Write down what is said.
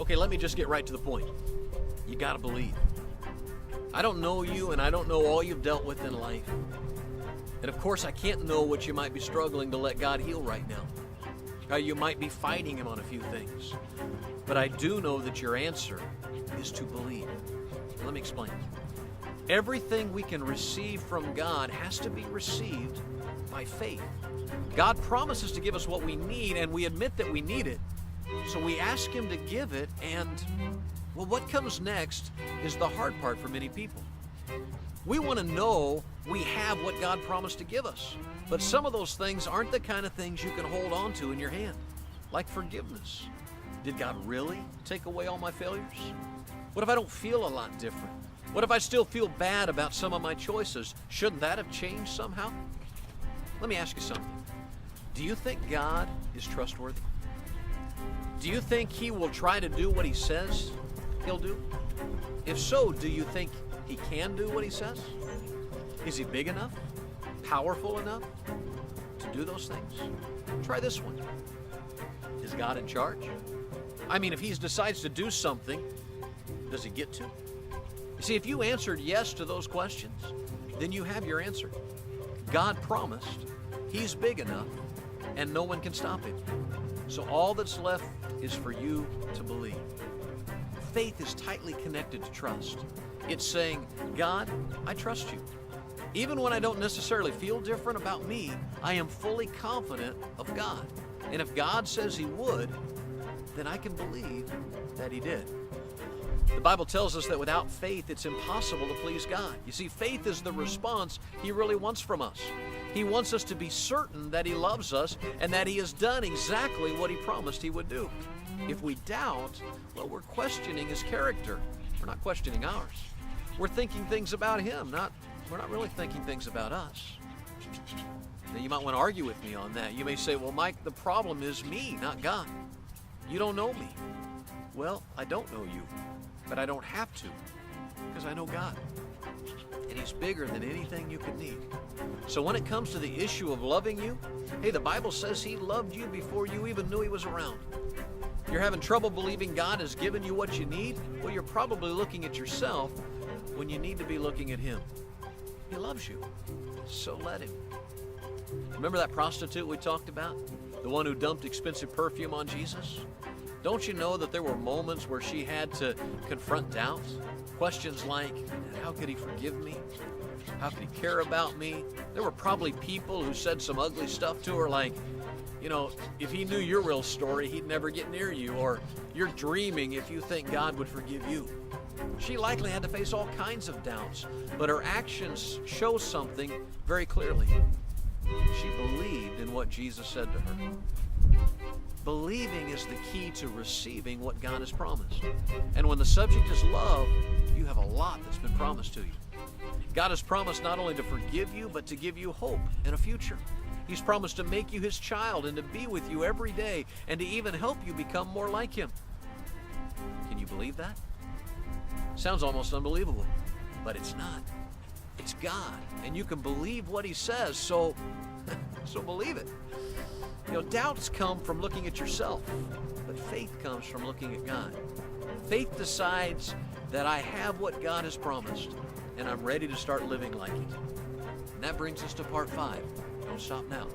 Okay, let me just get right to the point. You gotta believe. I don't know you, and I don't know all you've dealt with in life. And of course, I can't know what you might be struggling to let God heal right now. How you might be fighting Him on a few things. But I do know that your answer is to believe. Let me explain. Everything we can receive from God has to be received by faith. God promises to give us what we need, and we admit that we need it. So we ask Him to give it, and, well, what comes next is the hard part for many people. We want to know we have what God promised to give us. But some of those things aren't the kind of things you can hold on to in your hand. Like forgiveness. Did God really take away all my failures? What if I don't feel a lot different? What if I still feel bad about some of my choices? Shouldn't that have changed somehow? Let me ask you something. Do you think God is trustworthy? Do you think He will try to do what He says He'll do? If so, do you think He can do what He says? Is He big enough? Powerful enough to do those things? Try this one. Is God in charge? I mean, if He decides to do something, does He get to? You see, if you answered yes to those questions, then you have your answer. God promised, He's big enough, and no one can stop Him. So all that's left is for you to believe. Faith is tightly connected to trust. It's saying, God, I trust you. Even when I don't necessarily feel different about me, I am fully confident of God. And if God says He would, then I can believe that He did. The Bible tells us that without faith, it's impossible to please God. You see, faith is the response He really wants from us. He wants us to be certain that He loves us and that He has done exactly what He promised He would do. If we doubt, well, we're questioning His character. We're not questioning ours. We're thinking things about Him, we're not really thinking things about us. Now, you might want to argue with me on that. You may say, well, Mike, the problem is me, not God. You don't know me. Well, I don't know you, but I don't have to, because I know God. And He's bigger than anything you could need. So when it comes to the issue of loving you, hey, the Bible says He loved you before you even knew He was around. You're having trouble believing God has given you what you need? Well, you're probably looking at yourself when you need to be looking at Him. He loves you, so let Him. Remember that prostitute we talked about? The one who dumped expensive perfume on Jesus? Don't you know that there were moments where she had to confront doubts? Questions like, how could He forgive me? How could He care about me? There were probably people who said some ugly stuff to her like, you know, if He knew your real story, He'd never get near you, or you're dreaming if you think God would forgive you. She likely had to face all kinds of doubts, but her actions show something very clearly. She believed in what Jesus said to her. Believing is the key to receiving what God has promised. And when the subject is love, you have a lot that's been promised to you. God has promised not only to forgive you, but to give you hope and a future. He's promised to make you His child and to be with you every day and to even help you become more like Him. Can you believe that? Sounds almost unbelievable, but it's not. It's God, and you can believe what He says, so believe it. You know, doubts come from looking at yourself, but faith comes from looking at God. Faith decides that I have what God has promised, and I'm ready to start living like it. And that brings us to part 5. Don't stop now.